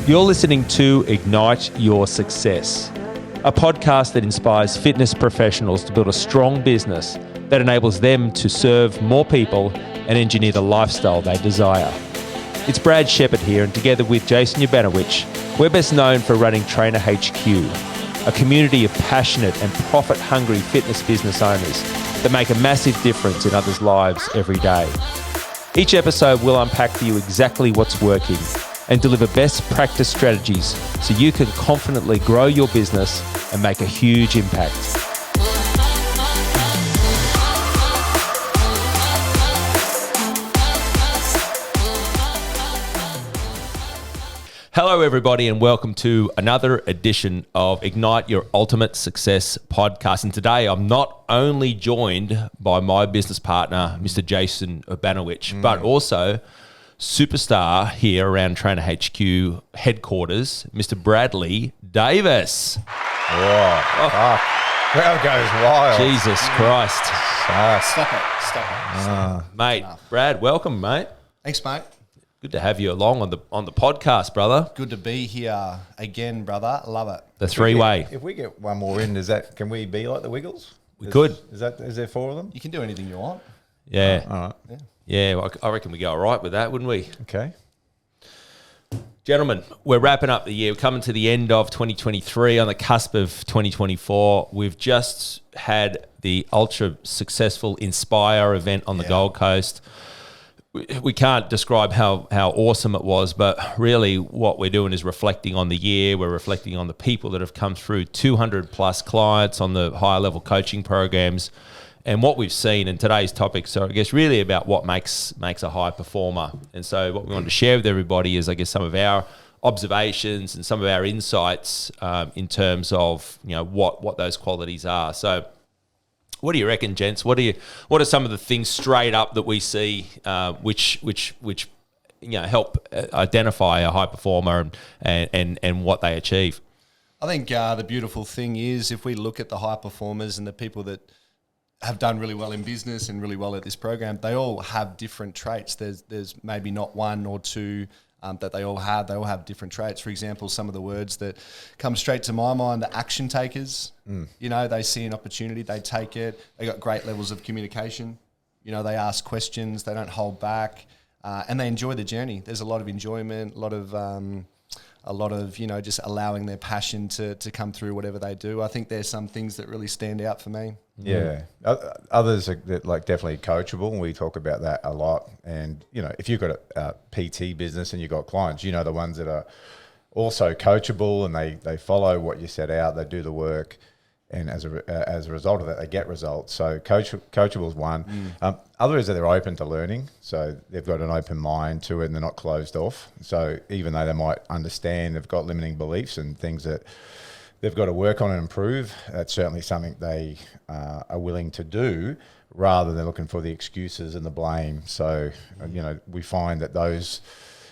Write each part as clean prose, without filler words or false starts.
You're listening to Ignite Your Success, a podcast that inspires fitness professionals to build a strong business that enables them to serve more people and engineer the lifestyle they desire. It's Brad Shepherd here, and together with Jason Ubanowicz, we're best known for running Trainer HQ, a community of passionate and profit-hungry fitness business owners that make a massive difference in others' lives every day. Each episode will unpack for you exactly what's working and deliver best practice strategies so you can confidently grow your business and make a huge impact. Hello, everybody, and welcome to another edition of Ignite Your Ultimate Success podcast. And today, I'm not only joined by my business partner, Mr. Jason Ubanowicz, but also superstar here around Trainer HQ headquarters, Mr. Bradley Davis. Fuck. Crowd goes wild. Jesus Christ. Stop it. Mate, Brad, welcome, mate. Thanks, mate. Good to have you along on the podcast, brother. Good to be here again, brother. Love it. The three-way. If we get one more in, can we be like the Wiggles? We could. Is there four of them? You can do anything you want. Yeah. All right. Yeah, well, I reckon we go all right with that, wouldn't we? Okay. Gentlemen, we're wrapping up the year. We're coming to the end of 2023, on the cusp of 2024. We've just had the ultra successful Inspire event on the Gold Coast. We can't describe how awesome it was, but really what we're doing is reflecting on the year. We're reflecting on the people that have come through, 200 plus clients on the higher level coaching programs, and what we've seen. And today's topic, so I guess really about what makes a high performer. And so what we want to share with everybody is, I guess, some of our observations and some of our insights in terms of, you know, what those qualities are. So what do you reckon, gents? What are some of the things straight up that we see which you know help identify a high performer and what they achieve? I think the beautiful thing is, if we look at the high performers and the people that have done really well in business and really well at this program, they all have different traits. There's maybe not one or two that they all have. They all have different traits. For example, some of the words that come straight to my mind, the action takers. You know, they see an opportunity, they take it. They got great levels of communication. You know, they ask questions, they don't hold back, and they enjoy the journey. There's a lot of enjoyment, a lot of you know, just allowing their passion to come through whatever they do. I think there's some things that really stand out for me. Yeah. Others are like definitely coachable, and we talk about that a lot. And, you know, if you've got a PT business and you've got clients, you know, the ones that are also coachable and they follow what you set out, they do the work, and as a result of that, they get results. So coachable is one. Other is that they're open to learning. So they've got an open mind to it and they're not closed off. So even though they might understand they've got limiting beliefs and things that they've got to work on and improve, that's certainly something they are willing to do, rather than looking for the excuses and the blame. So, you know, we find that those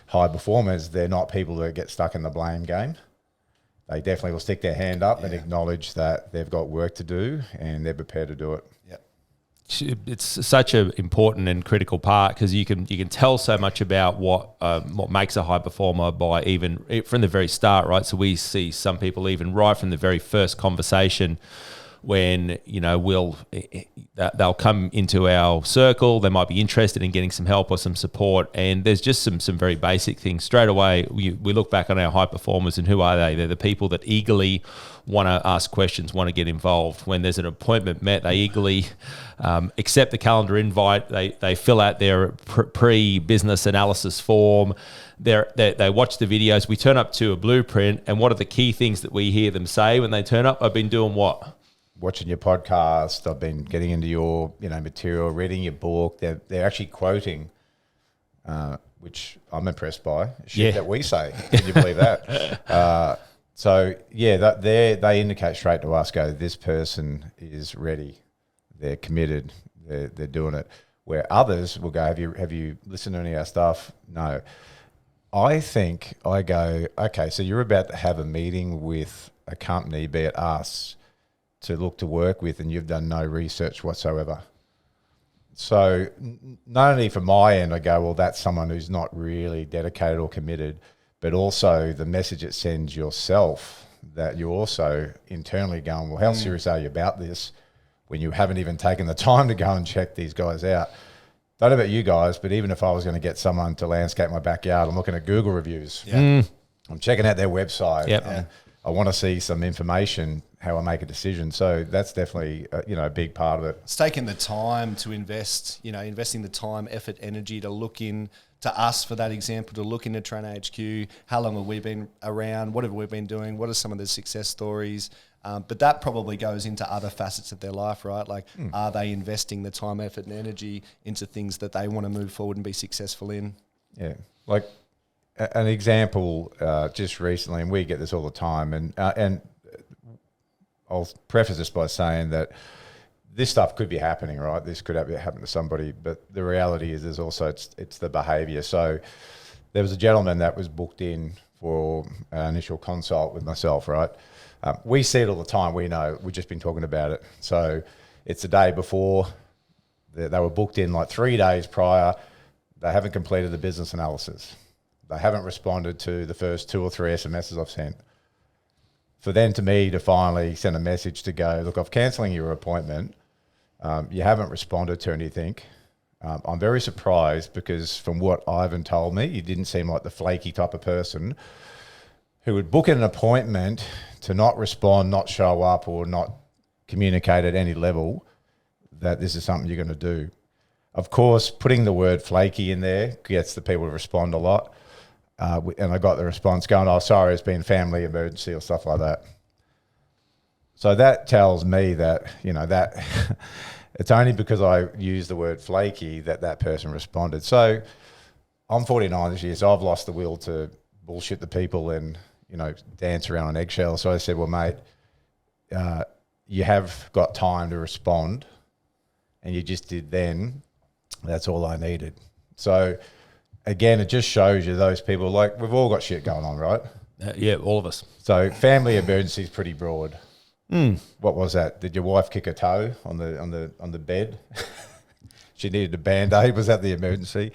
high performers, they're not people that get stuck in the blame game. They definitely will stick their hand up and acknowledge that they've got work to do and they're prepared to do it. It's such an important and critical part, because you can tell so much about what makes a high performer by even from the very start, right? So we see some people even right from the very first conversation, when, you know, they'll come into our circle, they might be interested in getting some help or some support, and there's just some very basic things. Straight away, we look back on our high performers, and who are they? They're the people that eagerly want to ask questions, want to get involved. When there's an appointment met, they eagerly accept the calendar invite. They fill out their pre-business analysis form. They watch the videos. We turn up to a blueprint, and what are the key things that we hear them say when they turn up? I've been doing what? Watching your podcast. I've been getting into your, you know, material, reading your book. They're actually quoting, which I'm impressed by. Shit that we say. Can you believe that? So yeah, they indicate straight to us, this person is ready. They're committed. They're doing it. Where others will go, have you listened to any of our stuff? No. I think I go, okay, so you're about to have a meeting with a company, be it us, to look to work with, and you've done no research whatsoever. So not only from my end, I go, well, that's someone who's not really dedicated or committed, but also the message it sends yourself, that you're also internally going, well, how serious are you about this when you haven't even taken the time to go and check these guys out? Don't know about you guys, but even if I was going to get someone to landscape my backyard, I'm looking at Google reviews. Yeah. I'm checking out their website. Yep. I want to see some information, how I make a decision. So that's definitely, a big part of it. It's taking the time to invest, investing the time, effort, energy to look in to us, for that example, to look into Trainer HQ. How long have we been around? What have we been doing? What are some of the success stories? But that probably goes into other facets of their life, right? Like, are they investing the time, effort, and energy into things that they want to move forward and be successful in? Yeah. Like an example just recently, and we get this all the time, and I'll preface this by saying that this stuff could be happening, right? This could happen to somebody, but the reality is there's also, it's the behavior. So there was a gentleman that was booked in for an initial consult with myself, right? We see it all the time. We know, we've just been talking about it. So it's the day before, they were booked in like 3 days prior. They haven't completed the business analysis. They haven't responded to the first 2 or 3 SMSs I've sent. For then to me to finally send a message to go, look, I'm cancelling your appointment. You haven't responded to anything. I'm very surprised because from what Ivan told me, you didn't seem like the flaky type of person who would book in an appointment to not respond, not show up, or not communicate at any level that this is something you're going to do. Of course, putting the word flaky in there gets the people to respond a lot. And I got the response going, oh, sorry, it's been family emergency or stuff like that. So that tells me that, that it's only because I used the word flaky that person responded. So I'm 49 this year, so I've lost the will to bullshit the people and, dance around on eggshells. So I said, well, mate, you have got time to respond, and you just did then. That's all I needed. So again, it just shows you those people, like, we've all got shit going on, right? Yeah, all of us. So family emergency is pretty broad. What was that? Did your wife kick a toe on the bed? She needed a Band-Aid. Was that the emergency?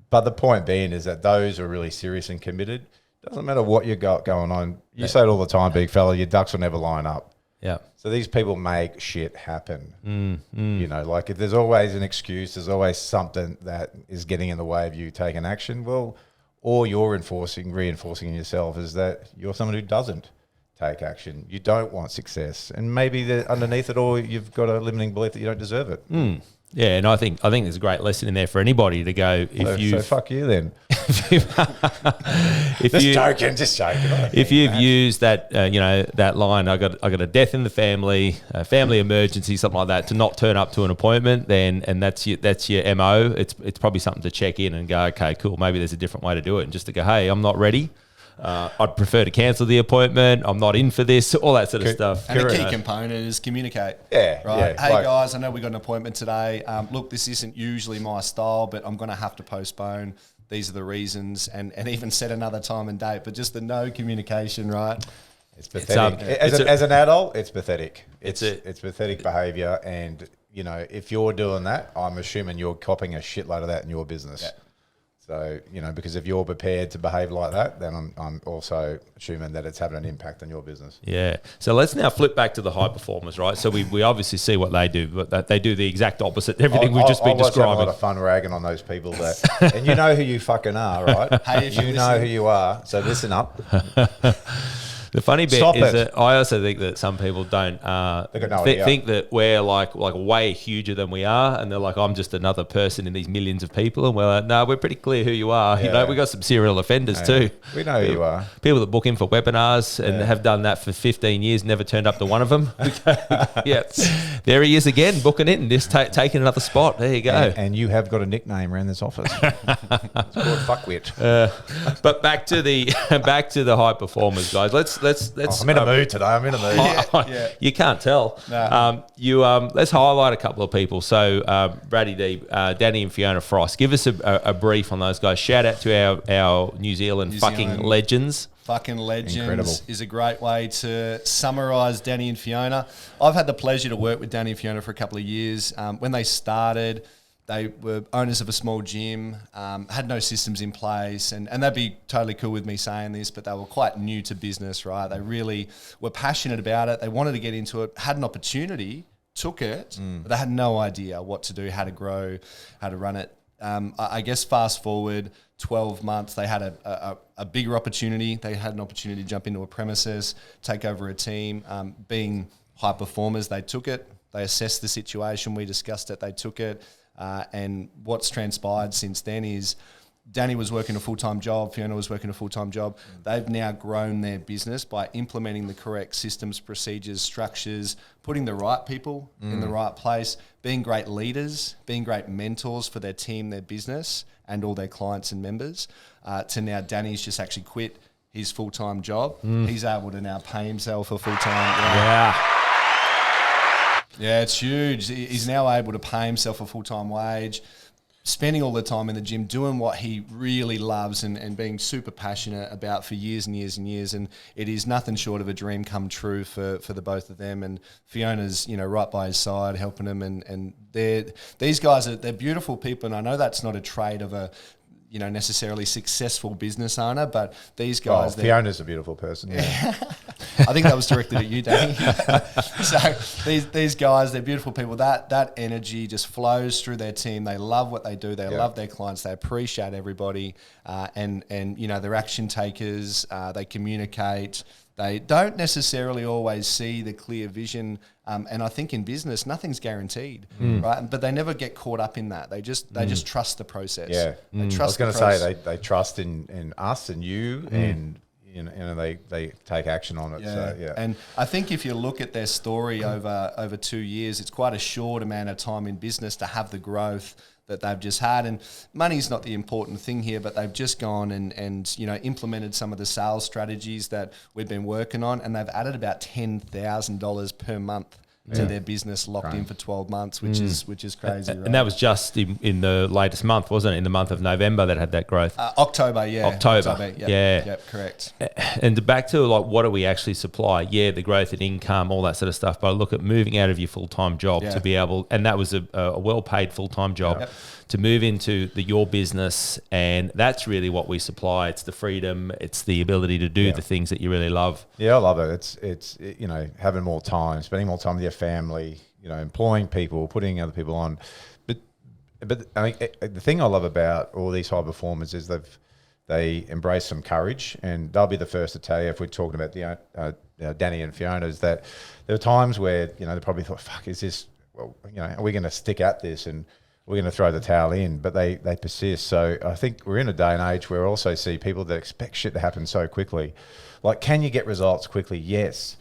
But the point being is that those are really serious and committed. Doesn't matter what you got going on. You say it all the time, big fella, your ducks will never line up. Yeah. So these people make shit happen. Like, if there's always an excuse, there's always something that is getting in the way of you taking action. Well, or you're reinforcing in yourself is that you're someone who doesn't take action. You don't want success. And maybe underneath it all, you've got a limiting belief that you don't deserve it. Yeah, and I think there's a great lesson in there for anybody to go. So fuck you then. Just joking. If you've used that, that line, I got a death in the family, a family emergency, something like that, to not turn up to an appointment, and that's your MO. It's probably something to check in and go, okay, cool. Maybe there's a different way to do it, and just to go, hey, I'm not ready. I'd prefer to cancel the appointment. I'm not in for this, all that sort of stuff. And a key component is communicate. Yeah. Right. Yeah, hey guys, I know we got an appointment today. Look, this isn't usually my style, but I'm going to have to postpone. These are the reasons, and even set another time and date. But just the no communication, right? It's pathetic. As an adult, it's pathetic. It's pathetic behaviour, and if you're doing that, I'm assuming you're copying a shitload of that in your business. Yeah. So, because if you're prepared to behave like that, then I'm also assuming that it's having an impact on your business. Yeah. So let's now flip back to the high performers, right? So we obviously see what they do, but they do the exact opposite. Everything we've just been describing. I have a lot of fun ragging on those people and you know who you fucking are, right? Hey, you know who you are. So listen up. The funny bit is that I also think that some people don't think that we're like way huger than we are, and they're like, I'm just another person in these millions of people, and we're like, no, we're pretty clear who you are. Yeah. We got some serial offenders too. We know who you are. People that book in for webinars and have done that for 15 years, never turned up to one of them. Yeah, there he is again, booking in, just taking another spot. There you go. And you have got a nickname around this office. It's called Fuckwit. But back to the high performers, guys. Let's. I'm in a mood today. I'm in a mood. Yeah. You can't tell. No. Let's highlight a couple of people. So, Braddy D, Danny and Fiona Frost. Give us a brief on those guys. Shout out to our New Zealand fucking legends. Fucking legends. Incredible. Is a great way to summarise Danny and Fiona. I've had the pleasure to work with Danny and Fiona for a couple of years. When they started, They were owners of a small gym, had no systems in place, and they'd be totally cool with me saying this, but they were quite new to business, right? They really were passionate about it. They wanted to get into it, had an opportunity, took it, but they had no idea what to do, how to grow, how to run it. I guess fast forward 12 months, they had a bigger opportunity. They had an opportunity to jump into a premises, take over a team. Being high performers, they took it. They assessed the situation. We discussed it. They took it. And what's transpired since then is Danny was working a full-time job, Fiona was working a full-time job. They've now grown their business by implementing the correct systems, procedures, structures, putting the right people in the right place, being great leaders, being great mentors for their team, their business, and all their clients and members. To now Danny's just actually quit his full-time job. He's able to now pay himself a full-time job. Yeah. Yeah, it's huge. He's now able to pay himself a full-time wage, spending all the time in the gym, doing what he really loves and being super passionate about for years and years and years. And it is nothing short of a dream come true for the both of them. And Fiona's, right by his side, helping him. And these guys, they're beautiful people. And I know that's not a trait of a necessarily successful business owner, but these guys... Fiona's a beautiful person. Yeah. I think that was directed at you, Danny. So these guys, they're beautiful people. That energy just flows through their team. They love what they do. They love their clients. They appreciate everybody. And they're action takers. They communicate. They don't necessarily always see the clear vision. And I think in business, nothing's guaranteed, right? But they never get caught up in that. They just trust the process. Yeah. They trust I was going to say they trust in us and you, and they take action on it. Yeah. So, yeah. And I think if you look at their story over 2 years, it's quite a short amount of time in business to have the growth that they've just had. And money's not the important thing here, but they've just gone and implemented some of the sales strategies that we've been working on, and they've added about $10,000 per month to their business, locked in for 12 months, which is crazy. Right? And that was just in the latest month, wasn't it? In the month of November that had that growth. October, yeah. October. Yeah. Yep, correct. And back to what do we actually supply? Yeah, the growth in income, all that sort of stuff. But I look at moving out of your full-time job to be able, and that was a well-paid full-time job, to move into your business, and that's really what we supply. It's the freedom, it's the ability to do the things that you really love. Yeah, I love it. It's having more time, spending more time with your family, employing people, putting other people on. But I mean, the thing I love about all these high performers is they embrace some courage, and they'll be the first to tell you, if we're talking about Danny and Fiona, is that there were times where they probably thought, "Fuck, is this? Well, are we going to stick at this and we're going to throw the towel in?" But they persist. So I think we're in a day and age where we also see people that expect shit to happen so quickly. Like, can you get results quickly? Yes,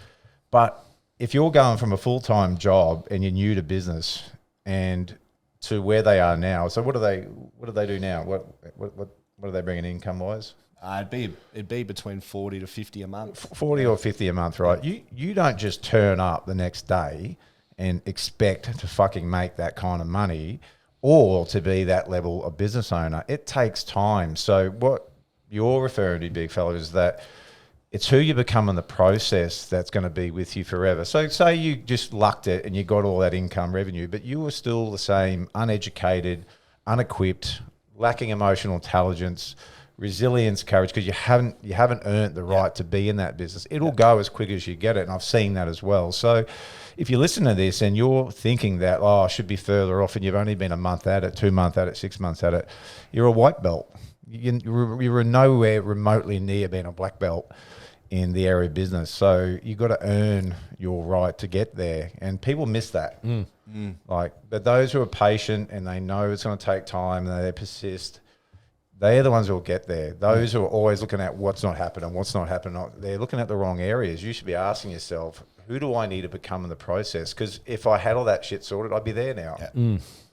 but if you're going from a full-time job and you're new to business and to where they are now, so what do they do now? What are they bringing income wise? It'd be between 40 to 50 a month. 40 or 50 a month, right? You don't just turn up the next day and expect to fucking make that kind of money or to be that level of business owner. It takes time. So what you're referring to, big fella, is that it's who you become in the process that's going to be with you forever. So say you just lucked it and you got all that income revenue, but you were still the same, uneducated, unequipped, lacking emotional intelligence, resilience, courage, because you haven't earned the right to be in that business. It'll go as quick as you get it, and I've seen that as well. So if you listen to this and you're thinking that, I should be further off, and you've only been a month at it, 2 months at it, 6 months at it, you're a white belt. You're nowhere remotely near being a black belt in the area of business. So you've got to earn your right to get there, and people miss that. But those who are patient and they know it's going to take time and they persist, they're the ones who will get there. Those who are always looking at what's not happening, they're looking at the wrong areas. You should be asking yourself, who do I need to become in the process? Because if I had all that shit sorted, I'd be there now.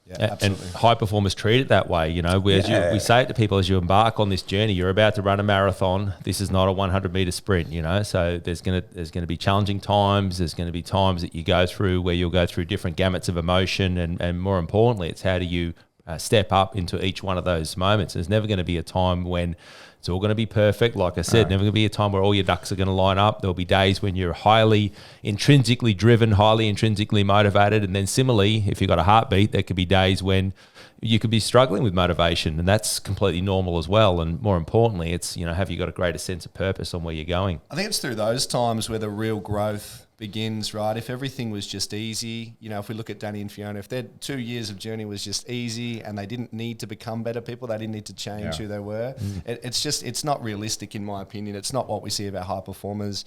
Yeah, absolutely. And high performers treat it that way. We say it to people as you embark on this journey. You're about to run a marathon. This is not a 100-meter sprint. So there's gonna be challenging times. There's going to be times that you go through where you'll go through different gamuts of emotion, and more importantly, it's how do you step up into each one of those moments. There's never going to be a time when It's all going to be perfect. Like I said, never going to be a time where all your ducks are going to line up. There'll be days when you're highly intrinsically driven, highly intrinsically motivated. And then similarly, if you've got a heartbeat, there could be days when you could be struggling with motivation, and that's completely normal as well. And more importantly, it's, have you got a greater sense of purpose on where you're going? I think it's through those times where the real growth begins, right? If everything was just easy, if we look at Danny and Fiona, if their 2 years of journey was just easy and they didn't need to become better people, they didn't need to change who they were. It's not realistic, in my opinion. It's not what we see of our high performers.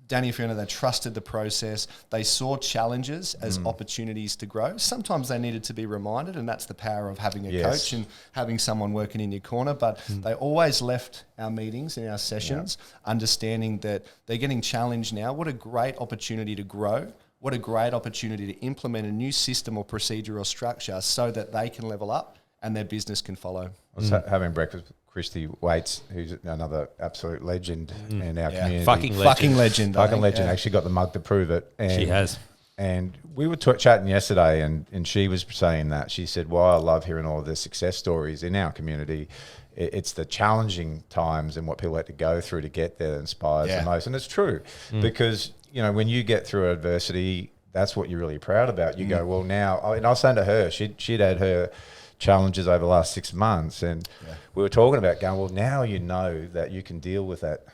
Danny and Fiona, they trusted the process. They saw challenges as opportunities to grow. Sometimes they needed to be reminded, and that's the power of having a coach and having someone working in your corner. But they always left our meetings and our sessions understanding that they're getting challenged now. What a great opportunity to grow. What a great opportunity to implement a new system or procedure or structure so that they can level up and their business can follow. I was having breakfast with Christy Waits, who's another absolute legend in our community. Fucking legend. Fucking legend. Actually got the mug to prove it. And, She has. And we were chatting yesterday, and she was saying that. She said, "Why I love hearing all of the success stories in our community. It's the challenging times and what people have to go through to get there that inspires the most." And it's true because, when you get through adversity, that's what you're really proud about. You go, well, now, and I was saying to her, she'd had her challenges over the last 6 months, and we were talking about going, well, now you know that you can deal with that.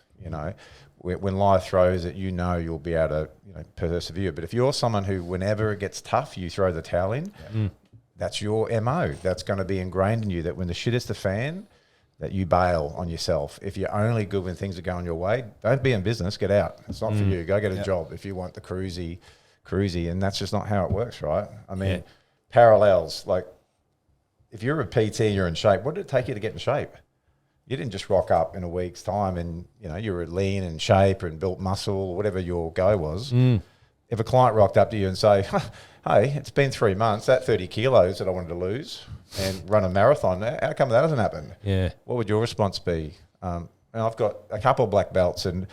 When life throws it, you'll be able to persevere. But if you're someone who, whenever it gets tough, you throw the towel in, that's your MO. That's going to be ingrained in you, that when the shit hits the fan, that you bail on yourself. If you're only good when things are going your way, don't be in business, get out. It's not for you. Go get a job if you want the cruisy, and that's just not how it works, right? I mean, parallels, like, if you're a PT and you're in shape, what did it take you to get in shape? You didn't just rock up in a week's time and, you were lean and shape and built muscle or whatever your go was. If a client rocked up to you and say, hey, it's been 3 months, that 30 kilos that I wanted to lose and run a marathon, how come that hasn't happened? Yeah. What would your response be? And I've got a couple of black belts, and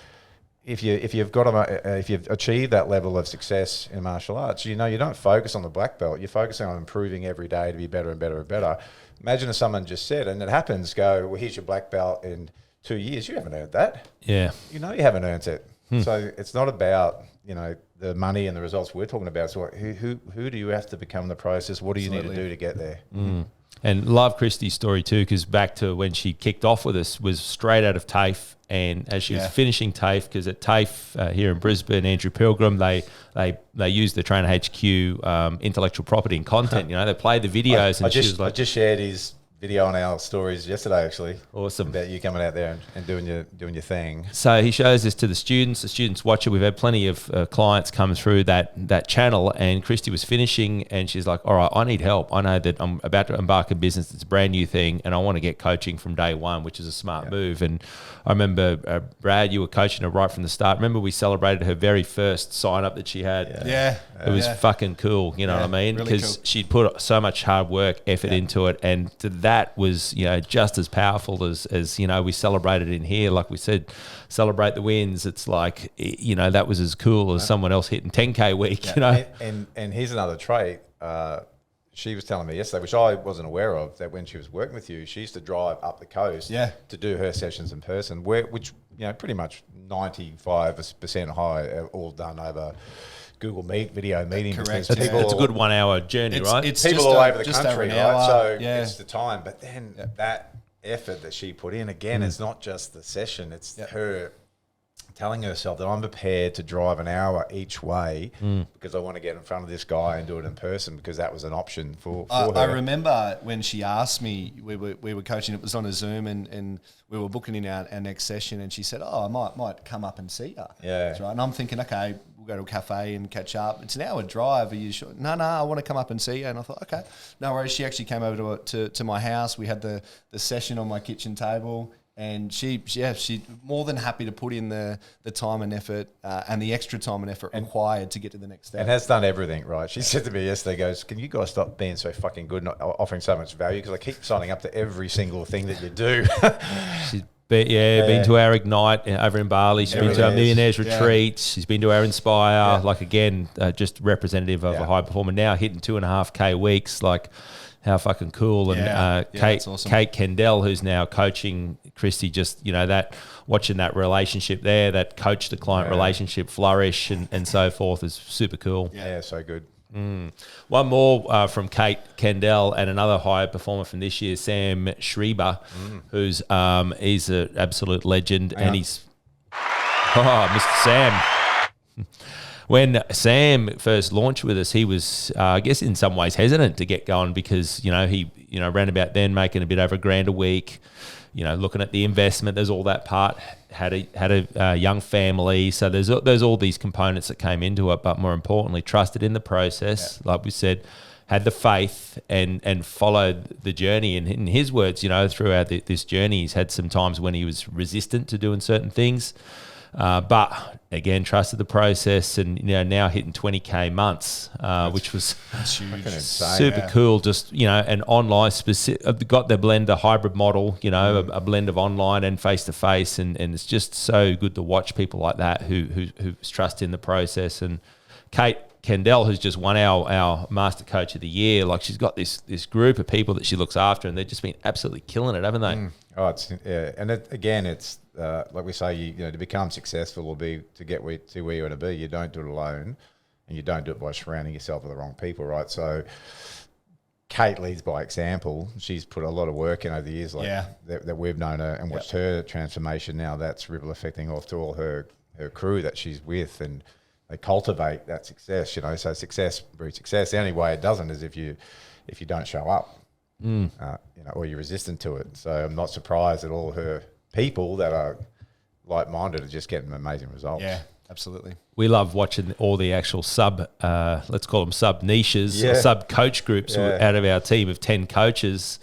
if you've achieved that level of success in martial arts, you don't focus on the black belt. You're focusing on improving every day to be better and better and better. Imagine if someone just said, and it happens, go, well, here's your black belt in 2 years. You haven't earned that. Yeah. You haven't earned it. So it's not about, the money and the results we're talking about. So who do you have to become in the process? What do you need to do to get there? And love Christy's story too, because back to when she kicked off with us was straight out of TAFE. And as she was finishing TAFE, because at TAFE here in Brisbane, Andrew Pilgrim, they use the Trainer HQ intellectual property and content. They play the videos. I just shared his video on our stories yesterday, actually. Awesome. About you coming out there and doing your thing. So he shows this to the students. The students watch it. We've had plenty of clients come through that channel, and Christy was finishing, and she's like, all right, I need help. I know that I'm about to embark a business that's a brand new thing, and I want to get coaching from day one, which is a smart move. And I remember, Brad, you were coaching her right from the start. Remember we celebrated her very first sign-up that she had? It was fucking cool, you know what I mean? Because really cool. she'd put so much hard work, effort into it, and that was, just as powerful as we celebrated in here. Like we said, celebrate the wins. It's like, that was as cool as someone else hitting 10K week, And here's another trait. She was telling me yesterday, which I wasn't aware of, that when she was working with you, she used to drive up the coast to do her sessions in person, which pretty much 95% high, all done over Google Meet video meeting. Correct. It's a good 1 hour journey, right? It's people all over the country, right? So yeah. it's the time. But then that effort that she put in, again, it's not just the session. It's her telling herself that I'm prepared to drive an hour each way because I want to get in front of this guy and do it in person, because that was an option for her. I remember when she asked me, we were coaching, it was on a Zoom, and we were booking in our next session, and she said, I might come up and see you. Yeah. That's right. And I'm thinking, okay, we'll go to a cafe and catch up. It's an hour drive. Are you sure? No, I want to come up and see you. And I thought, okay, no worries. She actually came over to my house. We had the session on my kitchen table. And she's more than happy to put in the time and effort and the extra time and effort required to get to the next step. And has done everything, right? She said to me yesterday, goes, can you guys stop being so fucking good and offering so much value? Because I keep signing up to every single thing that you do. She's been to our Ignite over in Bali. She's been to our Millionaires Retreat. She's been to our Inspire. Like, again, just representative of a high performer now, hitting 2.5K weeks. Like, how fucking cool. And Kate, that's awesome. Kate Kendall, who's now coaching Christy, just, that watching that relationship there, that coach to client relationship flourish and so forth is super cool. Yeah, so good. One more from Kate Kendall and another high performer from this year, Sam Schreiber, who's he's an absolute legend, and he's Mr. Sam. When Sam first launched with us, he was, I guess, in some ways hesitant to get going because he ran about then making a bit over $1,000 a week. Looking at the investment, there's all that part. Had a young family, so there's all these components that came into it. But more importantly, trusted in the process, like we said, had the faith and followed the journey. And in his words, throughout this journey, he's had some times when he was resistant to doing certain things, but again, trusted the process, and now hitting 20K months, which was super cool. Just an online specific, got the blend, a hybrid model, a blend of online and face to face, and it's just so good to watch people like that who's trust in the process. And Kate Kendall, who's just won our Master Coach of the Year, like she's got this group of people that she looks after, and they've just been absolutely killing it, haven't they? Oh, it's like we say, to become successful or to get to where you want to be, you don't do it alone, and you don't do it by surrounding yourself with the wrong people, right? So Kate leads by example. She's put a lot of work in over the years, that we've known her and watched her transformation. Now that's ripple affecting off to all her crew that she's with, and they cultivate that success. So success breeds success. The only way it doesn't is if you don't show up, or you're resistant to it. So I'm not surprised that all her people that are like-minded are just getting amazing results. Yeah, absolutely. We love watching all the actual let's call them sub niches, or sub coach groups out of our team of 10 coaches.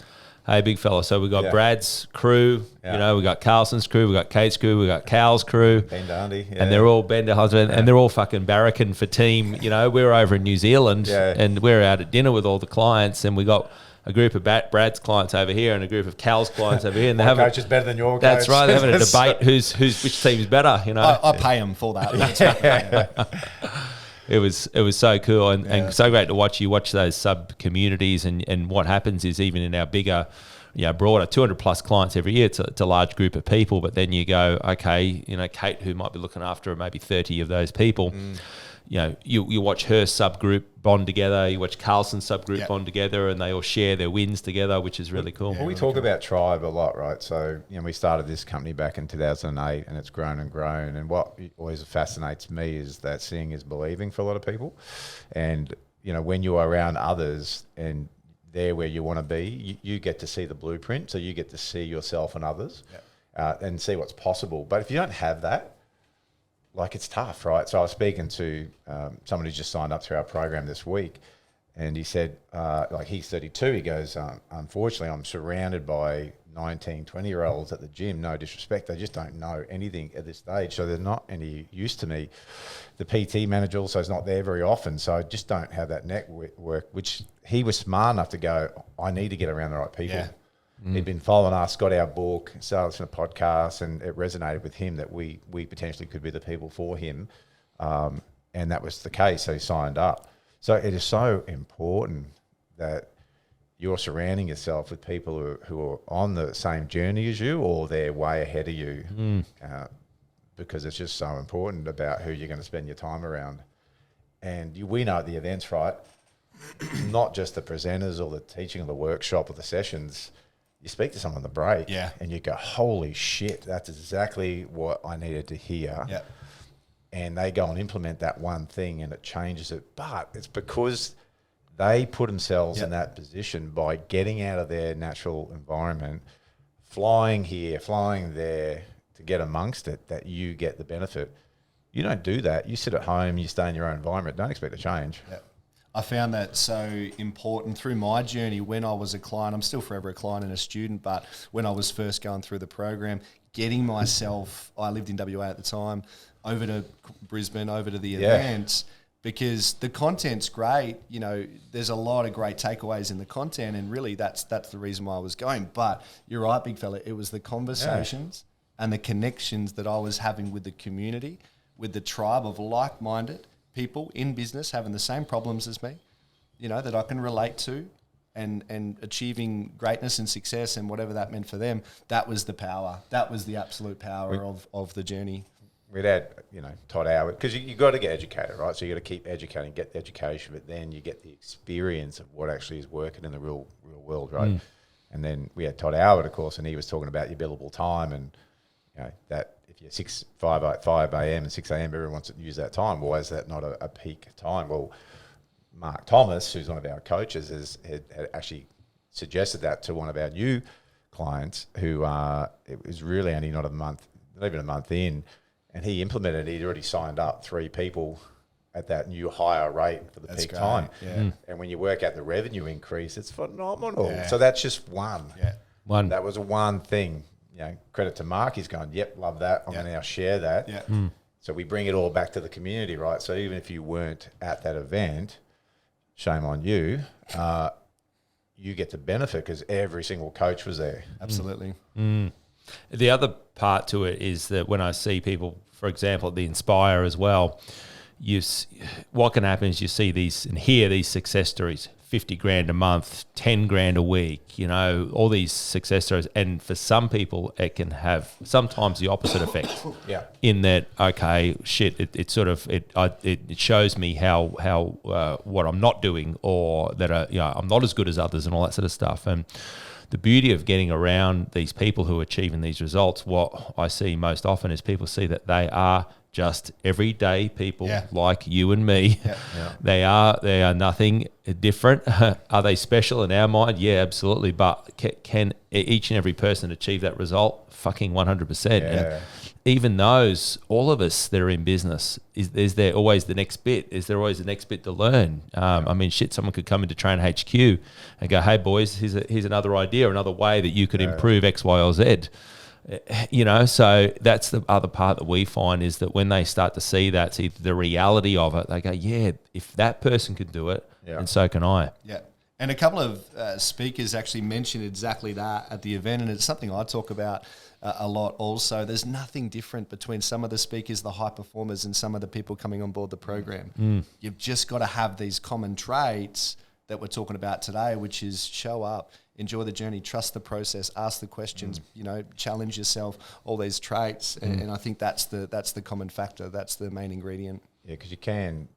Hey, big fella. So we got Brad's crew, we got Carlson's crew, we got Kate's crew, we got Cal's crew. Bender Andy. And they're all Bender husband, and they're all fucking barracking for team. We were over in New Zealand and we were out at dinner with all the clients, and we got a group of Brad's clients over here and a group of Cal's clients over here. And my coach is better than your coach. That's right. They're having a debate which team's better, I pay them for that. It was so cool and so great to watch. You watch those sub communities, and what happens is, even in our bigger, broader 200 plus clients every year, it's a large group of people. But then you go, okay, Kate, who might be looking after maybe 30 of those people, you watch her subgroup bond together. You watch Carlson's subgroup bond together, and they all share their wins together, which is really cool. Well, we talk about tribe a lot, right? So, we started this company back in 2008, and it's grown and grown. And what always fascinates me is that seeing is believing for a lot of people. And, when you are around others and they're where you want to be, you get to see the blueprint. So you get to see yourself and others and see what's possible. But if you don't have that, it's tough, right? So I was speaking to someone who's just signed up to our program this week, and he said, he's 32. He goes, unfortunately, I'm surrounded by 19, 20-year-olds at the gym. No disrespect. They just don't know anything at this stage. So they're not any use to me. The PT manager also is not there very often. So I just don't have that network, which he was smart enough to go, I need to get around the right people. Yeah. He'd been following us, got our book, started listening to podcasts, and it resonated with him that we potentially could be the people for him. And that was the case, so he signed up. So it is so important that you're surrounding yourself with people who are on the same journey as you, or they're way ahead of you, because it's just so important about who you're going to spend your time around. And we know at the events, right, not just the presenters or the teaching or the workshop or the sessions. You speak to someone on the break and you go, holy shit, that's exactly what I needed to hear. Yeah. And they go and implement that one thing and it changes it. But it's because they put themselves in that position by getting out of their natural environment, flying here, flying there to get amongst it, that you get the benefit. You don't do that. You sit at home, you stay in your own environment. Don't expect to change. Yeah. I found that so important through my journey when I was a client. I'm still forever a client and a student, but when I was first going through the program, getting myself, I lived in WA at the time, over to Brisbane, over to the events, because the content's great. There's a lot of great takeaways in the content, and really that's the reason why I was going. But you're right, big fella, it was the conversations and the connections that I was having with the community, with the tribe of like-minded people in business having the same problems as me, that I can relate to, and achieving greatness and success and whatever that meant for them, that was the power. That was the absolute power of the journey. We'd had, Todd Howard, because you got to get educated, right? So you got to keep educating, get the education, but then you get the experience of what actually is working in the real world, right? And then we had Todd Howard, of course, and he was talking about your billable time and, that if you're 5 a.m. and 6 a.m., everyone wants to use that time. Why is that not a peak time? Well, Mark Thomas, who's one of our coaches, had actually suggested that to one of our new clients who it was really only not even a month in, and he implemented it. He'd already signed up 3 people at that new higher rate for the peak time. Yeah. And when you work out the revenue increase, it's phenomenal. Yeah. So that's just one. Yeah. One. That was one thing. Credit to Mark. He's going, yep, love that. I'm going to now share that. Yeah. So we bring it all back to the community, right? So even if you weren't at that event, shame on you, you get to benefit because every single coach was there. Absolutely. The other part to it is that when I see people, for example, at the Inspire as well, what can happen is you see these and hear these success stories, 50 grand a month, 10 grand a week, all these success stories. And for some people, it can have sometimes the opposite effect. Yeah. In that, okay, shit, it shows me how what I'm not doing, or that I'm not as good as others and all that sort of stuff. And the beauty of getting around these people who are achieving these results, what I see most often is people see that they are just everyday people like you and me. Yeah. Yeah. They are nothing different. Are they special in our mind? Yeah, absolutely. But can each and every person achieve that result? Fucking 100%. Yeah. And even those, all of us that are in business, is there always the next bit? Is there always the next bit to learn? Someone could come into Train HQ and go, hey boys, here's another idea, another way that you could improve X, Y, or Z. So that's the other part that we find is that when they start to see the reality of it, they go, yeah, if that person could do it, and so can I. Yeah. And a couple of speakers actually mentioned exactly that at the event, and it's something I talk about a lot also. There's nothing different between some of the speakers, the high performers, and some of the people coming on board the program. You've just got to have these common traits that we're talking about today, which is show up, enjoy the journey, trust the process, ask the questions, challenge yourself, all these traits. And I think that's the common factor. That's the main ingredient. Yeah, because you can,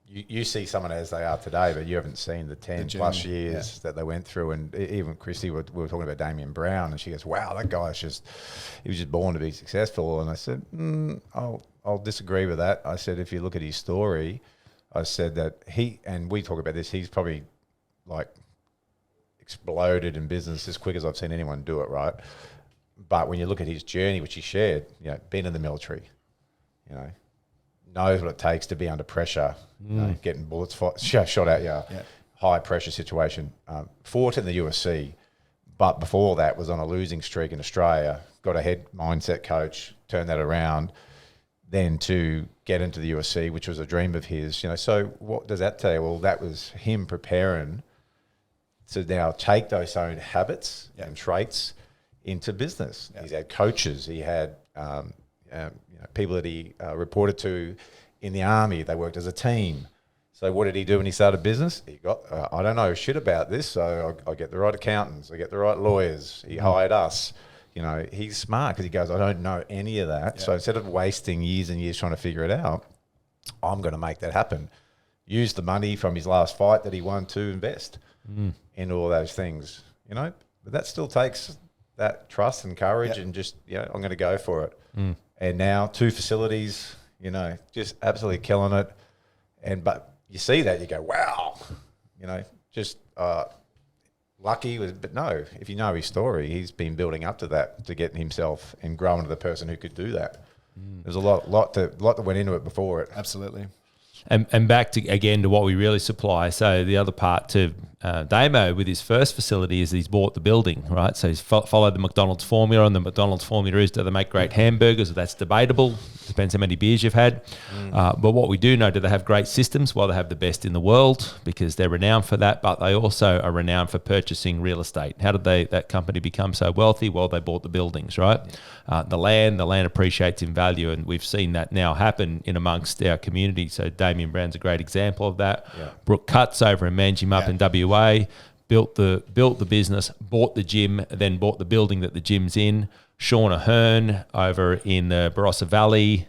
you see someone as they are today, but you haven't seen the 10 plus years that they went through. And even Christy, we were talking about Damien Brown, and she goes, wow, that guy's he was just born to be successful. And I said, I'll disagree with that. I said, if you look at his story, I said that and we talk about this, he's probably like exploded in business as quick as I've seen anyone do it, right? But when you look at his journey, which he shared, been in the military, knows what it takes to be under pressure, getting bullets shot at you, high pressure situation, fought in the USC, but before that was on a losing streak in Australia, got a head mindset coach, turned that around, then to get into the USC, which was a dream of his, so what does that tell you? Well, that was him preparing to now take those own habits and traits into business. He's had coaches, he had people that he reported to in the army. They worked as a team. So what did he do when he started business? He got, I don't know shit about this, so I get the right accountants, I get the right lawyers. He hired us. He's smart because he goes, I don't know any of that. So instead of wasting years and years trying to figure it out, I'm going to make that happen. Use the money from his last fight that he won to invest into all those things, but that still takes that trust and courage and just, I'm going to go for it. And now 2 facilities, just absolutely killing it. But you see that, you go, wow, just lucky. But no, if you know his story, he's been building up to that to get himself and grow into the person who could do that. There's a lot that went into it before it. Absolutely. And back to what we really supply. So the other part to Damo with his first facility is he's bought the building, right? So he's followed the McDonald's formula, and the McDonald's formula is, do they make great hamburgers? That's debatable. Depends how many beers you've had. But what we do know, do they have great systems? Well, they have the best in the world because they're renowned for that, but they also are renowned for purchasing real estate. How did that company become so wealthy? Well, they bought the buildings, right? The land appreciates in value, and we've seen that now happen in amongst our community. So Damien Brown's a great example of that. Brooke Cuts over in Manjimup in WA built the business, bought the gym, then bought the building that the gym's in. Sean Ahern over in the Barossa Valley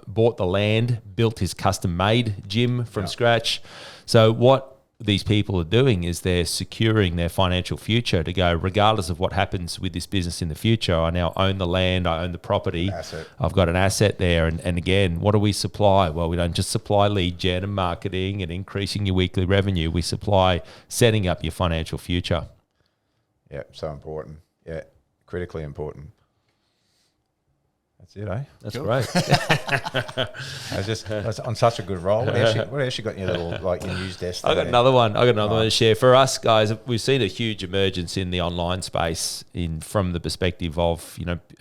bought the land, built his custom-made gym from scratch. So what these people are doing is they're securing their financial future to go, regardless of what happens with this business in the future, I now own the land, I own the property, I've got an asset there. And again, what do we supply? Well, we don't just supply lead gen and marketing and increasing your weekly revenue. We supply setting up your financial future. Yeah, so important. Yeah, critically important. That's it, eh? That's Cool. great. I was on such a good roll. What else you got in your little, like, your news desk? I got another one. one to share. For us guys, we've seen a huge emergence in the online space from the perspective of,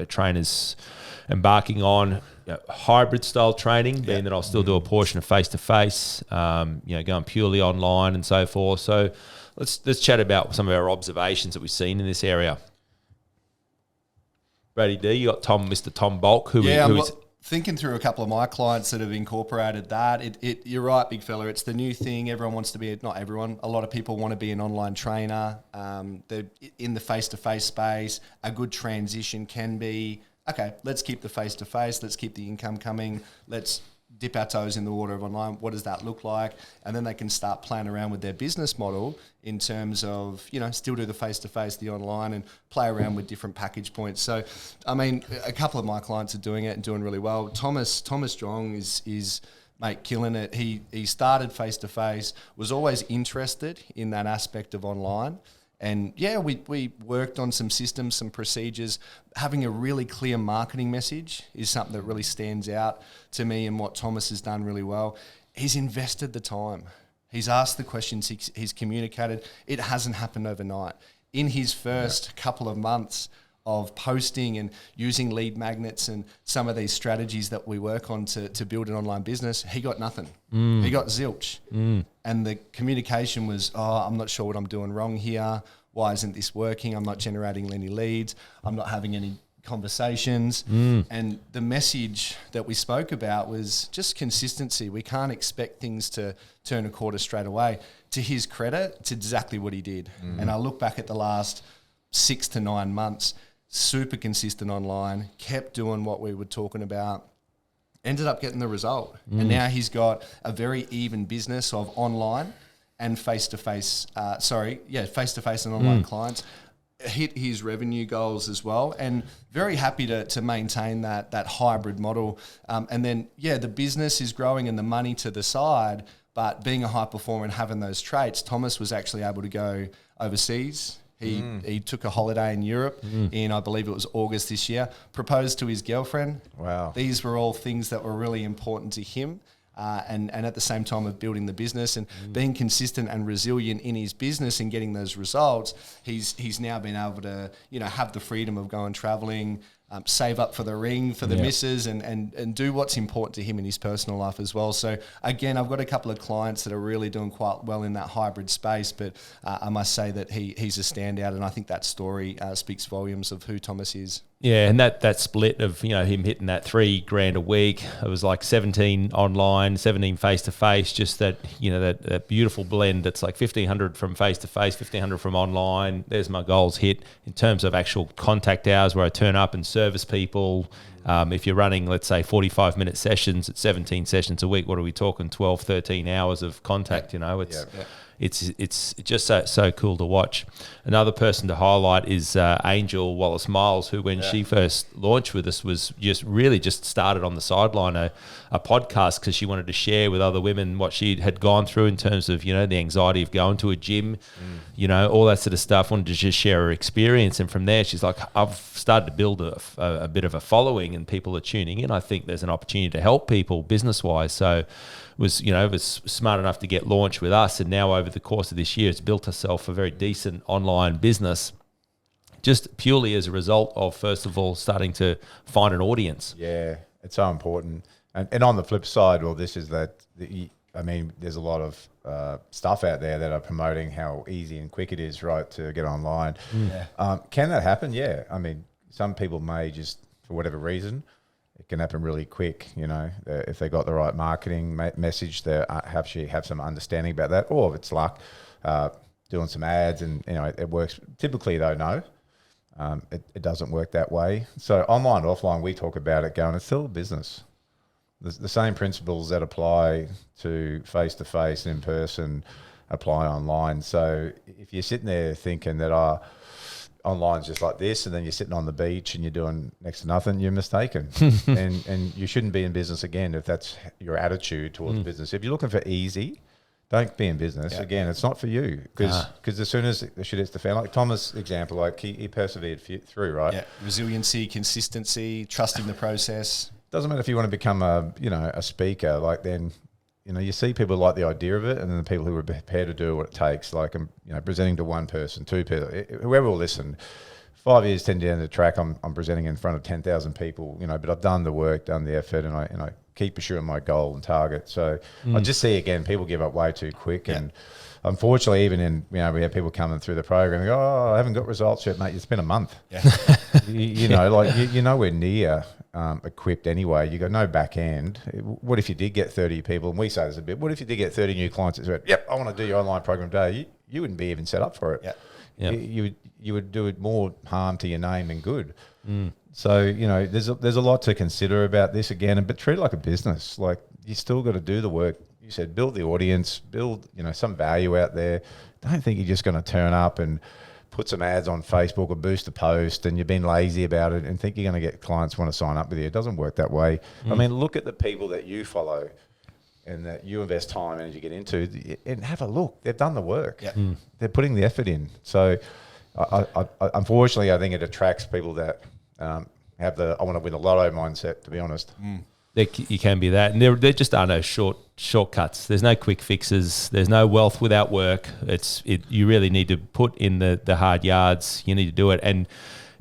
trainers embarking on hybrid style training, being that I'll still do a portion of face-to-face, going purely online and so forth. So let's chat about some of our observations that we've seen in this area. Brady D, you got Mr. Tom Bulk, who is thinking through a couple of my clients that have incorporated that. You're right, big fella. It's the new thing. Everyone wants to be, not everyone, a lot of people want to be an online trainer. They're in the face-to-face space. A good transition can be, okay, let's keep the face-to-face. Let's keep the income coming. Let's dip our toes in the water of online. What does that look like? And then they can start playing around with their business model in terms of, still do the face-to-face, the online, and play around with different package points. So, I mean, a couple of my clients are doing it and doing really well. Thomas Strong is mate, killing it. He started face-to-face, was always interested in that aspect of online. And yeah, we worked on some systems, some procedures. Having a really clear marketing message is something that really stands out to me, and what Thomas has done really well. He's invested the time. He's asked the questions, he's communicated. It hasn't happened overnight. In his first couple of months of posting and using lead magnets and some of these strategies that we work on to build an online business, he got nothing. He got zilch. And the communication was, I'm not sure what I'm doing wrong here. Why isn't this working? I'm not generating any leads. I'm not having any conversations. And the message that we spoke about was just consistency. We can't expect things to turn a quarter straight away. To his credit, it's exactly what he did. And I look back at the last 6 to 9 months, super consistent online, kept doing what we were talking about, ended up getting the result. And now he's got a very even business of online and face-to-face, face-to-face and online clients, hit his revenue goals as well, and very happy to maintain that hybrid model. And then, the business is growing and the money to the side, but being a high performer and having those traits, Thomas was actually able to go overseas. He took a holiday in Europe in, I believe it was August this year, proposed to his girlfriend. Wow. These were all things that were really important to him. And at the same time of building the business and being consistent and resilient in his business and getting those results, he's now been able to, have the freedom of going traveling, save up for the ring for the missus and do what's important to him in his personal life as well. So again, I've got a couple of clients that are really doing quite well in that hybrid space, but I must say that he's a standout, and I think that story speaks volumes of who Thomas is. Yeah, and that split of him hitting that $3,000 a week, it was like 17 online, 17 face to face. Just that that beautiful blend. It's like 1,500 from face to face, 1,500 from online. There's my goals hit in terms of actual contact hours where I turn up and service people. If you're running, let's say 45-minute sessions at 17 sessions a week, what are we talking? 12, 13 hours of contact. It's just so cool to watch. Another person to highlight is Angel Wallace Miles, who when she first launched with us was just started on the sideline a podcast because she wanted to share with other women what she had gone through in terms of the anxiety of going to a gym, all that sort of stuff. Wanted to just share her experience, and from there she's like, I've started to build a bit of a following and people are tuning in. I think there's an opportunity to help people business wise. So was smart enough to get launched with us, and now over the course of this year it's built herself a very decent online business just purely as a result of, first of all, starting to find an audience. Yeah, it's so important. And on the flip side, there's a lot of stuff out there that are promoting how easy and quick it is, right, to get online. Can that happen? Yeah. I mean, some people may just, for whatever reason, it can happen really quick, if they got the right marketing message, they have some understanding about that, or if it's luck, doing some ads, and it works. Typically, though, no, it doesn't work that way. So online, offline, we talk about it going, it's still a business. The same principles that apply to face-to-face and in-person apply online. So if you're sitting there thinking that online's just like this, and then you're sitting on the beach and you're doing next to nothing, you're mistaken. and you shouldn't be in business again if that's your attitude towards business. If you're looking for easy, don't be in business. Again, it's not for you, because as soon as the shit hits the fan, like Thomas' example, like he persevered through, right? Yeah, resiliency, consistency, trusting the process. Doesn't matter if you want to become a speaker, like then, you see people like the idea of it, and then the people who are prepared to do what it takes, like, presenting to one person, two people, whoever will listen. 5 years, 10 down the track, I'm presenting in front of 10,000 people, but I've done the work, done the effort, and I keep pursuing my goal and target. So I just see, again, people give up way too quick. And unfortunately, even in, we have people coming through the program and go, I haven't got results yet, mate. It's been a month. Yeah. you're nowhere near equipped anyway. You got no back end. What if you did get 30 people? And we say this a bit. What if you did get 30 new clients that said, yep, I want to do your online program today? You wouldn't be even set up for it. Yeah. Yep. You would do it more harm to your name than good. So, there's a lot to consider about this again, but treat it like a business. Like, you still got to do the work. You said, build the audience, build, some value out there. Don't think you're just going to turn up and put some ads on Facebook or boost a post and you've been lazy about it and think you're going to get clients want to sign up with you. It doesn't work that way. I mean, look at the people that you follow and that you invest time and energy get into, and have a look. They've done the work. Yeah. They're putting the effort in. So, I unfortunately, I think it attracts people that have the I want to win the lotto mindset, to be honest. You can be that, and there just are no shortcuts. There's no quick fixes. There's no wealth without work. You really need to put in the hard yards. You need to do it. And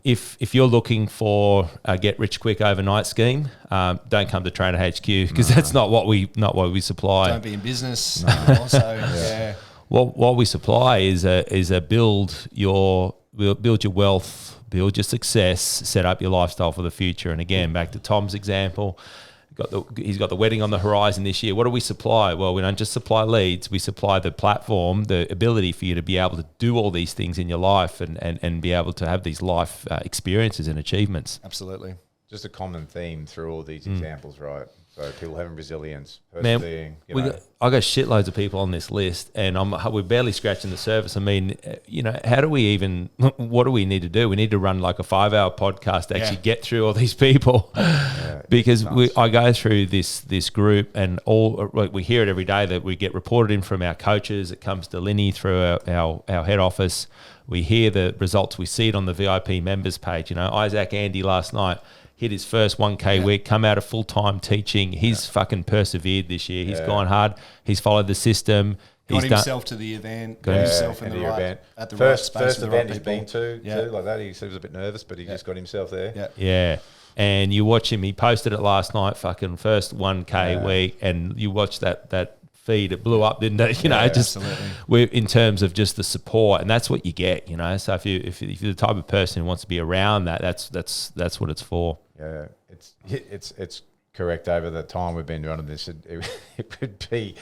if you're looking for a get rich quick overnight scheme, don't come to Trainer HQ, because that's not what we supply. Don't be in business. Also, yeah. What we supply is a build your wealth, build your success, set up your lifestyle for the future. And again, back to Tom's example, he's got the wedding on the horizon this year. What do we supply? Well, we don't just supply leads. We supply the platform, the ability for you to be able to do all these things in your life and be able to have these life experiences and achievements. Absolutely. Just a common theme through all these examples, right? So people having resilience, persevering. Man, I got shitloads of people on this list, and we're barely scratching the surface. I mean, how do we even? What do we need to do? We need to run like a 5-hour podcast to actually get through all these people, because I go through this group, and we hear it every day that we get reported in from our coaches. It comes to Linny through our head office. We hear the results. We see it on the VIP members page. Isaac Andy last night hit his first 1K week, come out of full-time teaching. He's fucking persevered this year. He's gone hard. He's followed the system. Got himself to the event. Got himself in the right event. At the right space. First event he's been to, too, like that. He said he was a bit nervous, but he just got himself there. Yeah. And you watch him. He posted it last night, fucking first 1K week, and you watch that feed, it blew up, didn't it? We're in terms of just the support, and that's what you get. So if you're the type of person who wants to be around that's what it's for. Yeah, it's correct. Over the time we've been running this, it would be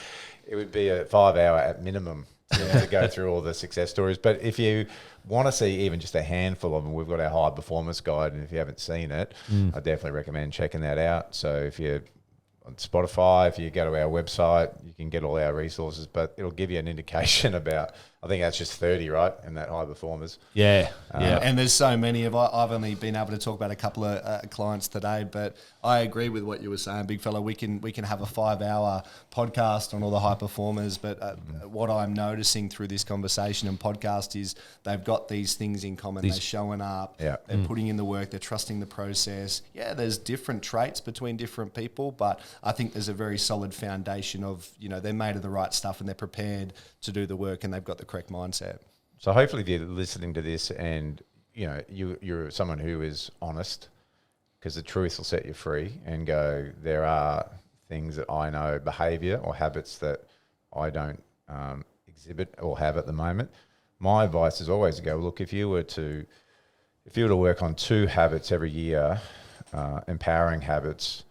a 5-hour at minimum to go through all the success stories. But if you want to see even just a handful of them, we've got our high performance guide, and if you haven't seen it, I definitely recommend checking that out. So if you're on Spotify, if you go to our website, you can get all our resources, but it'll give you an indication about, I think that's just 30, right? And that high performers. Yeah. And there's so many of, I've only been able to talk about a couple of clients today, but I agree with what you were saying, big fella. We can have a 5-hour podcast on all the high performers, but what I'm noticing through this conversation and podcast is they've got these things in common. They're showing up, they're putting in the work, they're trusting the process. Yeah, there's different traits between different people, but I think there's a very solid foundation of, they're made of the right stuff and they're prepared to do the work and they've got the correct mindset. So hopefully if you're listening to this and, you're someone who is honest, because the truth will set you free, and go, there are things that I know, behaviour or habits that I don't exhibit or have at the moment. My advice is always to go, look, if you were to work on 2 habits every year, empowering habits,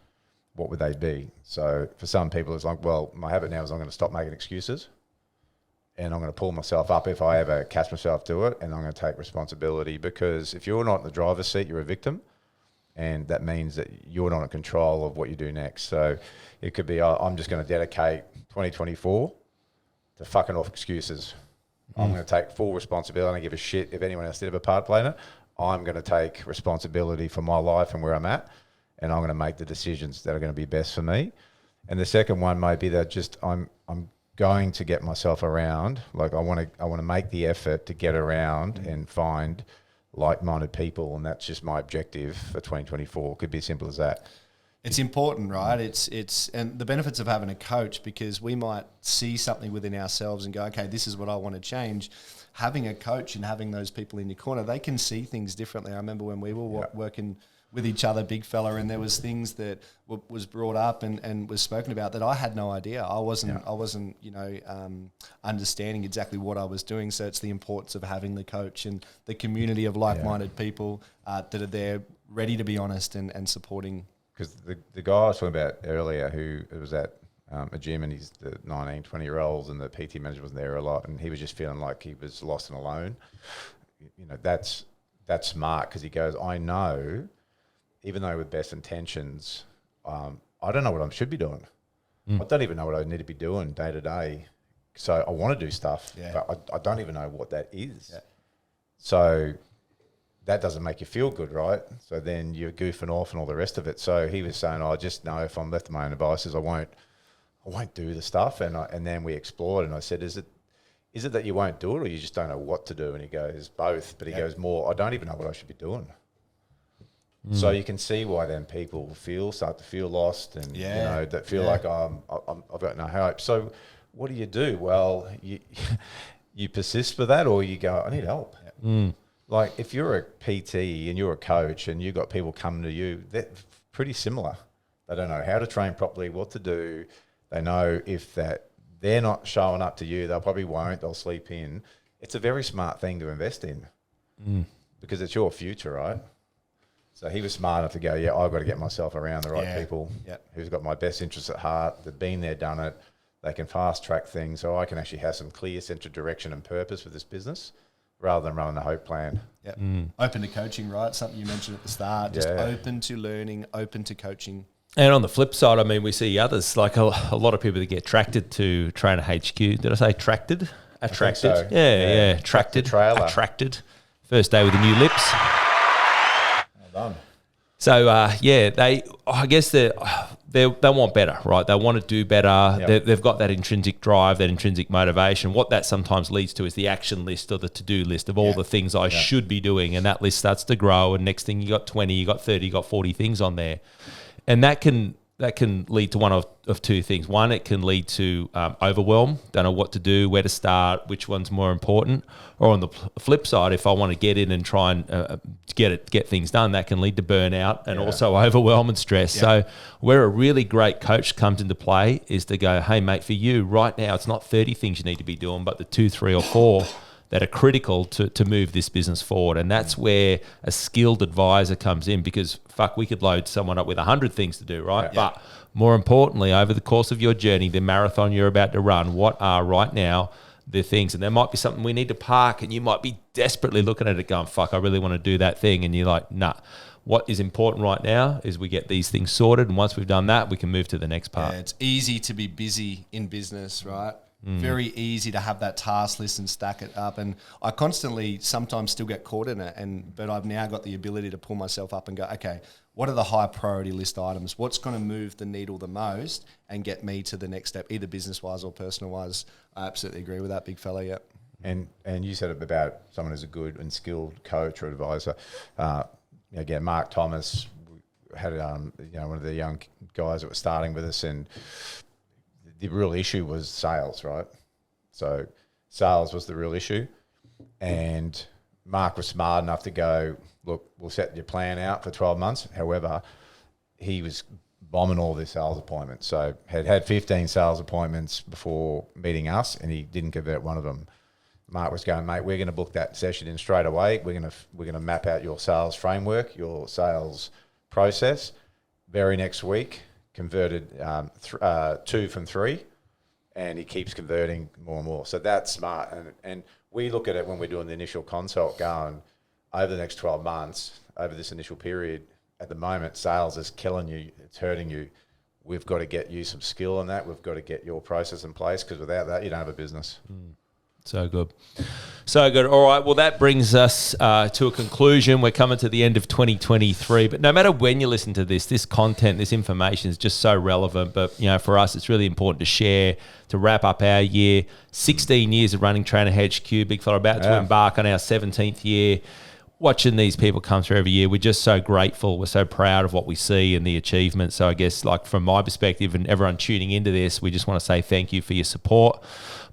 what would they be? So for some people, it's like, well, my habit now is I'm going to stop making excuses. and I'm going to pull myself up if I ever catch myself do it, and I'm going to take responsibility, because if you're not in the driver's seat, you're a victim, and that means that you're not in control of what you do next. So it could be, I'm just going to dedicate 2024 to fucking off excuses. I'm going to take full responsibility. I don't give a shit if anyone else did have a part playing it. I'm going to take responsibility for my life and where I'm at, and I'm going to make the decisions that are going to be best for me. And the second one may be that just I'm going to get myself around. Like I want to make the effort to get around and find like-minded people, and that's just my objective for 2024. Could be as simple as that. It's important, right? It's and the benefits of having a coach, because we might see something within ourselves and go, okay, this is what I want to change. Having a coach and having those people in your corner, they can see things differently. I remember when we were working with each other, big fella, and there was things that was brought up and was spoken about that I had no idea. I wasn't understanding exactly what I was doing. So it's the importance of having the coach and the community of like-minded people that are there, ready to be honest and supporting. Because the guy I was talking about earlier, who was at a gym, and he's the 19, 20-year-olds, and the PT manager wasn't there a lot, and he was just feeling like he was lost and alone. You know, that's smart, because he goes, I know, even though with best intentions, I don't know what I should be doing. I don't even know what I need to be doing day to day. So I want to do stuff, but I don't even know what that is. Yeah. So that doesn't make you feel good, right? So then you're goofing off and all the rest of it. So he was saying, I just know if I'm left to my own devices, I won't do the stuff. And then we explored, and I said, is it that you won't do it, or you just don't know what to do? And he goes, both. But he goes more, I don't even know what I should be doing. So you can see why then people start to feel lost, and you know, that feel like I've got no hope. So what do? Well, you persist with that, or you go, I need help. Like if you're a PT and you're a coach and you've got people coming to you, they're pretty similar. They don't know how to train properly, what to do. They know if they're not showing up to you, they probably won't. They'll sleep in. It's a very smart thing to invest in because it's your future, right? So he was smart enough to go, I've got to get myself around the right people who's got my best interests at heart. They've been there, done it. They can fast track things, so I can actually have some clear sense of direction and purpose for this business, rather than running a hope plan. Open to coaching, right? Something you mentioned at the start. Just open to learning, open to coaching. And on the flip side, I mean, we see others, like a lot of people that get attracted to Trainer HQ. Did I say attracted? Attracted. So. Yeah. Attracted. Attracted. First day with the new lips. Well done. So, I guess they want better, right? They want to do better. Yep. They've got that intrinsic drive, that intrinsic motivation. What that sometimes leads to is the action list or the to-do list of all the things I should be doing. And that list starts to grow. And next thing you got 20, you got 30, you got 40 things on there. And that can lead to one of two things. One, it can lead to overwhelm, don't know what to do, where to start, which one's more important. Or on the flip side, if I want to get in and try and get things done, that can lead to burnout and also overwhelm and stress. Yeah. So where a really great coach comes into play is to go, hey, mate, for you right now, it's not 30 things you need to be doing, but the 2, 3 or 4 that are critical to move this business forward. And that's where a skilled advisor comes in, because we could load someone up with 100 things to do, right? Yeah. But more importantly, over the course of your journey, the marathon you're about to run, what are right now the things? And there might be something we need to park, and you might be desperately looking at it going, I really want to do that thing. And you're like, nah. What is important right now is we get these things sorted, and once we've done that, we can move to the next part. Yeah, it's easy to be busy in business, right? Very easy to have that task list and stack it up, and I constantly sometimes still get caught in it, but I've now got the ability to pull myself up and go, okay, what are the high priority list items? What's going to move the needle the most and get me to the next step, either business wise or personal wise? I absolutely agree with that, big fella. Yep. And you said it about someone who's a good and skilled coach or advisor. Again, Mark Thomas had one of the young guys that was starting with us, and the real issue was sales, right? So sales was the real issue. And Mark was smart enough to go, look, we'll set your plan out for 12 months. However, he was bombing all these sales appointments. So had 15 sales appointments before meeting us, and he didn't convert one of them. Mark was going, mate, we're going to book that session in straight away. We're going to map out your sales framework, your sales process. Very next week, converted 2 from 3, and he keeps converting more and more. So that's smart. And we look at it when we're doing the initial consult going, over the next 12 months, over this initial period, at the moment, sales is killing you, it's hurting you. We've got to get you some skill on that. We've got to get your process in place, because without that, you don't have a business. So good. So good. All right. Well, that brings us to a conclusion. We're coming to the end of 2023. But no matter when you listen to this content, this information is just so relevant. But, for us, it's really important to share, to wrap up our year. 16 years of running Trainer HQ. Big fella, about to embark on our 17th year. Watching these people come through every year, we're just so grateful. We're so proud of what we see and the achievements. So I guess, like, from my perspective and everyone tuning into this, we just want to say thank you for your support.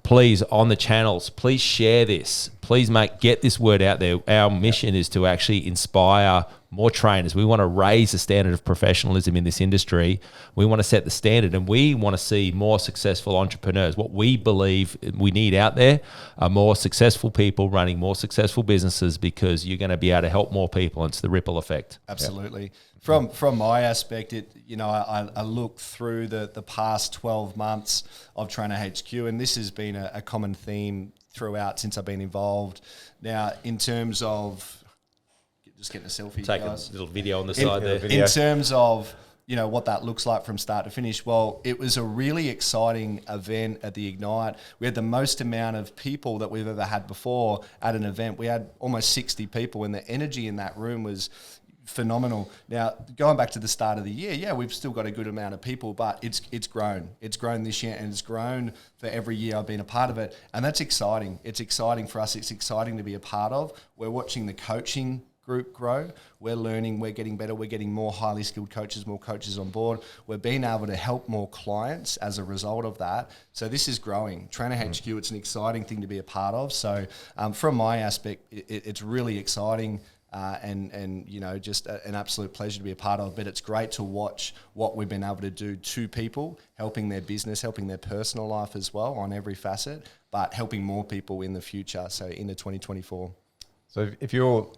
Please, on the channels, please share this. Please get this word out there. Our mission is to actually inspire more trainers. We want to raise the standard of professionalism in this industry. We want to set the standard, and we want to see more successful entrepreneurs. What we believe we need out there are more successful people running more successful businesses, because you're going to be able to help more people, and it's the ripple effect. Absolutely. From my aspect, I look through the past 12 months of Trainer HQ, and this has been a common theme throughout since I've been involved. Now, in terms of just getting a selfie, Take guys. a little video on the side there. In terms of what that looks like from start to finish, well, it was a really exciting event at the Ignite. We had the most amount of people that we've ever had before at an event. We had almost 60 people, and the energy in that room was phenomenal. Now, going back to the start of the year, we've still got a good amount of people, but it's grown. It's grown this year, and it's grown for every year I've been a part of it, and that's exciting. It's exciting for us. It's exciting to be a part of. We're watching the coaching group grow. We're learning, we're getting better, we're getting more highly skilled coaches, more coaches on board. We're being able to help more clients as a result of that. So this is growing. Trainer HQ, it's an exciting thing to be a part of. So from my aspect, it's really exciting. And just an absolute pleasure to be a part of. But it's great to watch what we've been able to do to people, helping their business, helping their personal life as well on every facet, but helping more people in the future, so into 2024. So if you're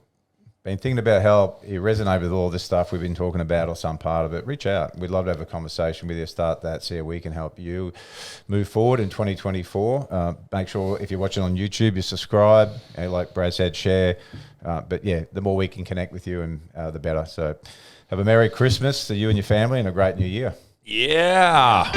been thinking about how you resonate with all this stuff we've been talking about, or some part of it, reach out. We'd love to have a conversation with you, start that, see how we can help you move forward in 2024. Make sure if you're watching on YouTube, you subscribe, like Brad said, share. But the more we can connect with you, and the better. So have a Merry Christmas to you and your family, and a great New Year. Yeah.